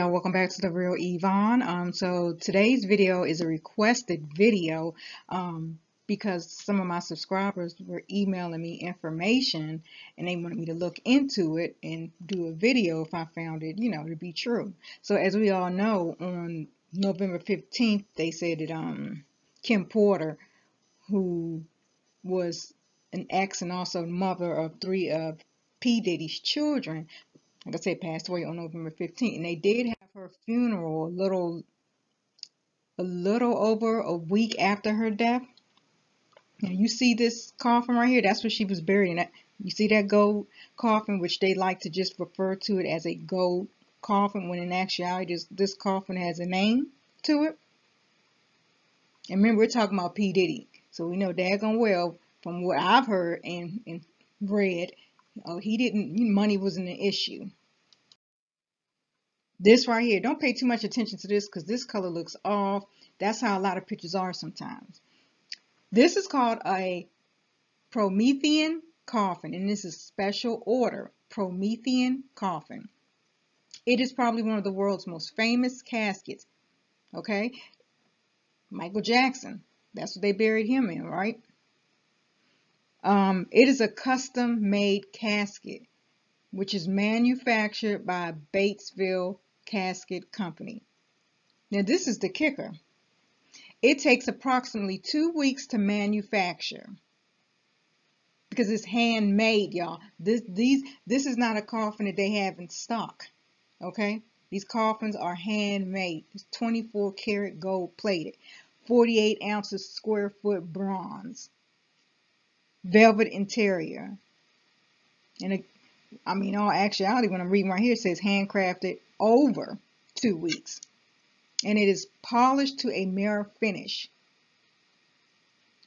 Welcome back to The Real Evvonne. So today's video is a requested video because some of my subscribers were emailing me information and they wanted me to look into it and do a video if I found it, to be true. So as we all know, on November 15th, they said that Kim Porter, who was an ex and also mother of three of P. Diddy's children, like I said, passed away on November 15th, and they did have her funeral a little over a week after her death. Now you see this coffin right here, that's where she was buried in. You see that gold coffin, which they like to just refer to it as a gold coffin, when in actuality this coffin has a name to it. And remember, we're talking about P. Diddy, so we know daggone well from what I've heard and read, he didn't, money wasn't an issue. This right here, don't pay too much attention to this because this color looks off. That's how a lot of pictures are sometimes. This is called a Promethean coffin, and this is special order Promethean coffin. It is probably one of the world's most famous caskets. Okay, Michael Jackson, that's what they buried him in, right? It is a custom-made casket, which is manufactured by Batesville Casket Company. Now this is the kicker. It takes approximately 2 weeks to manufacture because it's handmade, y'all. This is not a coffin that they have in stock. Okay, these coffins are handmade. It's 24 karat gold plated, 48 ounces square foot bronze, velvet interior, and I mean, all actuality, when I'm reading right here, it says handcrafted over 2 weeks. And it is polished to a mirror finish.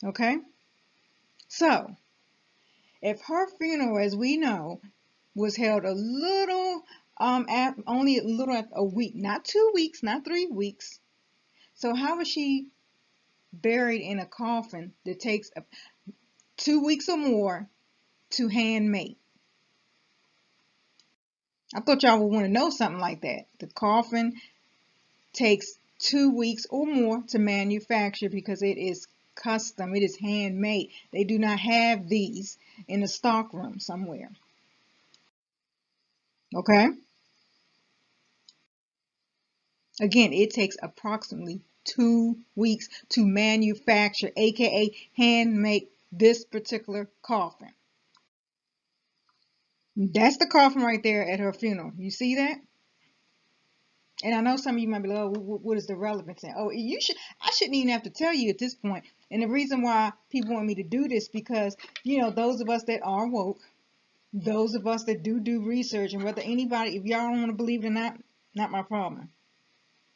Okay? So, if her funeral, as we know, was held a little, only a little at a week, not 2 weeks, not 3 weeks. So how was she buried in a coffin that takes 2 weeks or more to handmade? I thought y'all would want to know something like that. The coffin takes 2 weeks or more to manufacture because it is custom, it is handmade. They do not have these in the stock room somewhere. Okay? Again, it takes approximately 2 weeks to manufacture, aka hand make this particular coffin. That's the coffin right there at her funeral. You see that? And I know some of you might be like, oh, what is the relevance? Oh, I shouldn't even have to tell you at this point. And the reason why people want me to do this, because, those of us that are woke, those of us that do research, and whether anybody, if y'all don't want to believe it or not my problem.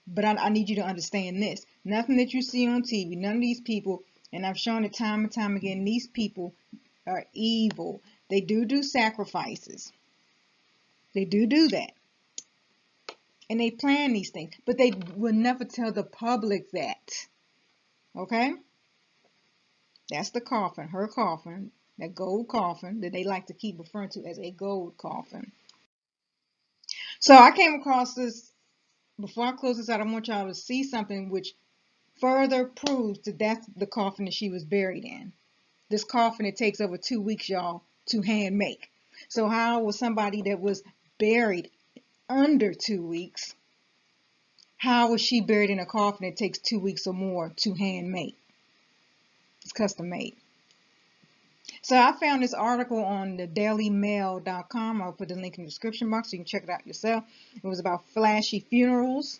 But I need you to understand this. Nothing that you see on TV, none of these people, and I've shown it time and time again, these people are evil. They do sacrifices. They do that. And they plan these things, but they will never tell the public that. Okay? That's the coffin, her coffin, that gold coffin that they like to keep referring to as a gold coffin. So I came across this. Before I close this out, I want y'all to see something which further proves that that's the coffin that she was buried in. This coffin, it takes over 2 weeks, y'all, to hand make. So how was somebody that was buried under 2 weeks, how was she buried in a coffin that takes 2 weeks or more to hand make? It's custom made. So I found this article on the dailymail.com. I'll put the link in the description box so you can check it out yourself. It was about flashy funerals.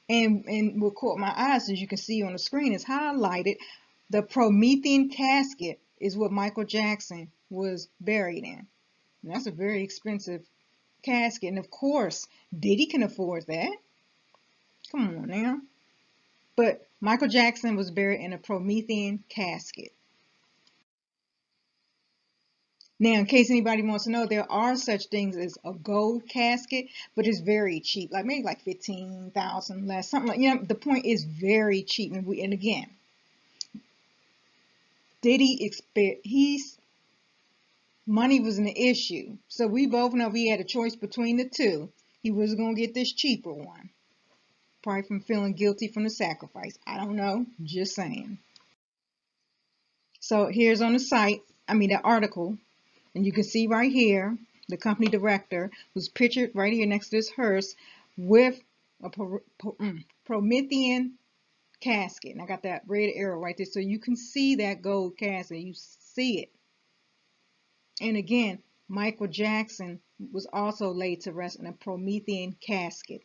And what caught my eyes, as you can see on the screen, is highlighted. The Promethean casket is what Michael Jackson was buried in. And that's a very expensive casket. And of course, Diddy can afford that. Come on now. But Michael Jackson was buried in a Promethean casket. Now, in case anybody wants to know, there are such things as a gold casket, but it's very cheap, like maybe like 15,000 less, something like, the point is very cheap. And again, money was an issue. So we both know if he had a choice between the two, he was going to get this cheaper one. Probably from feeling guilty from the sacrifice. I don't know. Just saying. So here's on the site, the article, and you can see right here, the company director was pictured right here next to this hearse with a Promethean casket. And I got that red arrow right there, so you can see that gold casket. You see it. And again, Michael Jackson was also laid to rest in a Promethean casket.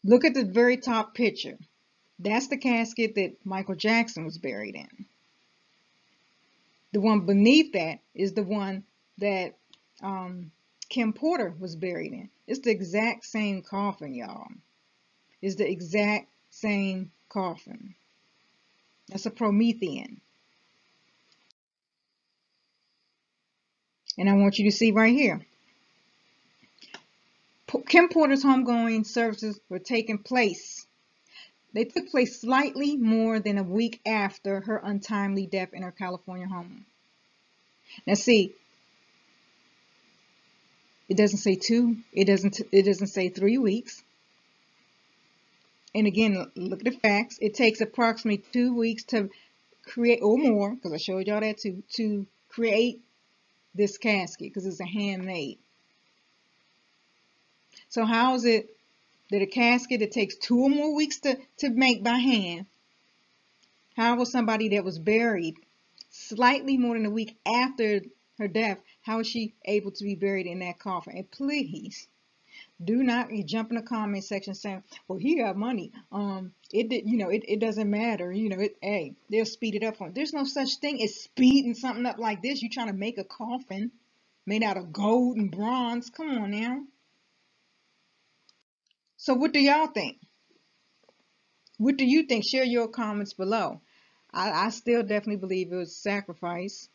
Look at the very top picture. That's the casket that Michael Jackson was buried in. The one beneath that is the one that Kim Porter was buried in. It's the exact same coffin, y'all. It's the exact same coffin. That's a Promethean. And I want you to see right here. Kim Porter's homegoing services were taking place. They took place slightly more than a week after her untimely death in her California home. Now see, it doesn't say 2. It doesn't say 3 weeks. And again, look at the facts. It takes approximately 2 weeks to create, or more, because I showed y'all that too, to create this casket, because it's a handmade. So how is it that a casket that takes 2 or more weeks to make by hand, how was somebody that was buried slightly more than a week after her death, how is she able to be buried in that coffin? And please, do not jump in the comment section saying, well, he got money. It doesn't matter. Hey, they'll speed it up for him. There's no such thing as speeding something up like this. You're trying to make a coffin made out of gold and bronze. Come on now. So what do y'all think? What do you think? Share your comments below. I still definitely believe it was sacrifice.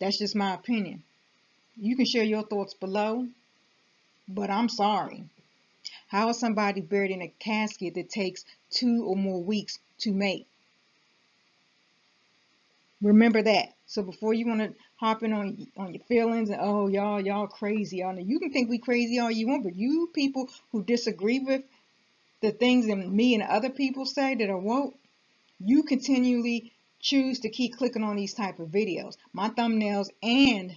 That's just my opinion. You can share your thoughts below, but I'm sorry. How is somebody buried in a casket that takes 2 or more weeks to make? Remember that. So before you want to hop in on your feelings and, oh, y'all crazy. You can think we crazy all you want, but you people who disagree with the things that me and other people say that are woke, you continually choose to keep clicking on these type of videos. My thumbnails and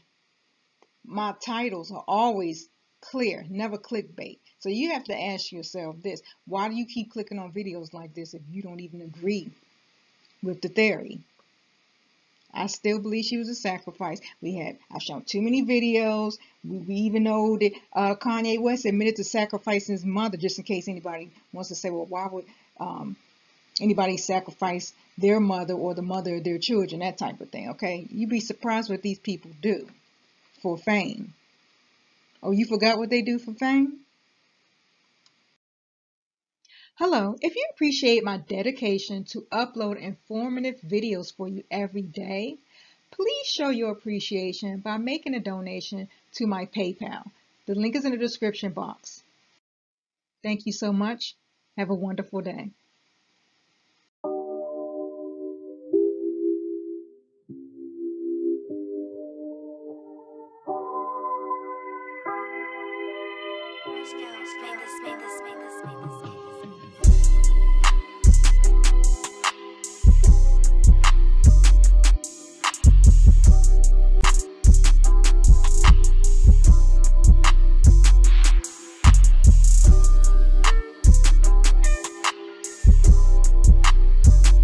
my titles are always clear, never clickbait. So you have to ask yourself this: why do you keep clicking on videos like this if you don't even agree with the theory? I still believe she was a sacrifice. I've shown too many videos. We even know that Kanye West admitted to sacrificing his mother, just in case anybody wants to say, well, why would anybody sacrifice their mother or the mother of their children, that type of thing, okay? You'd be surprised what these people do for fame. Oh, you forgot what they do for fame? Hello, if you appreciate my dedication to upload informative videos for you every day, please show your appreciation by making a donation to my PayPal. The link is in the description box. Thank you so much. Have a wonderful day. Make this.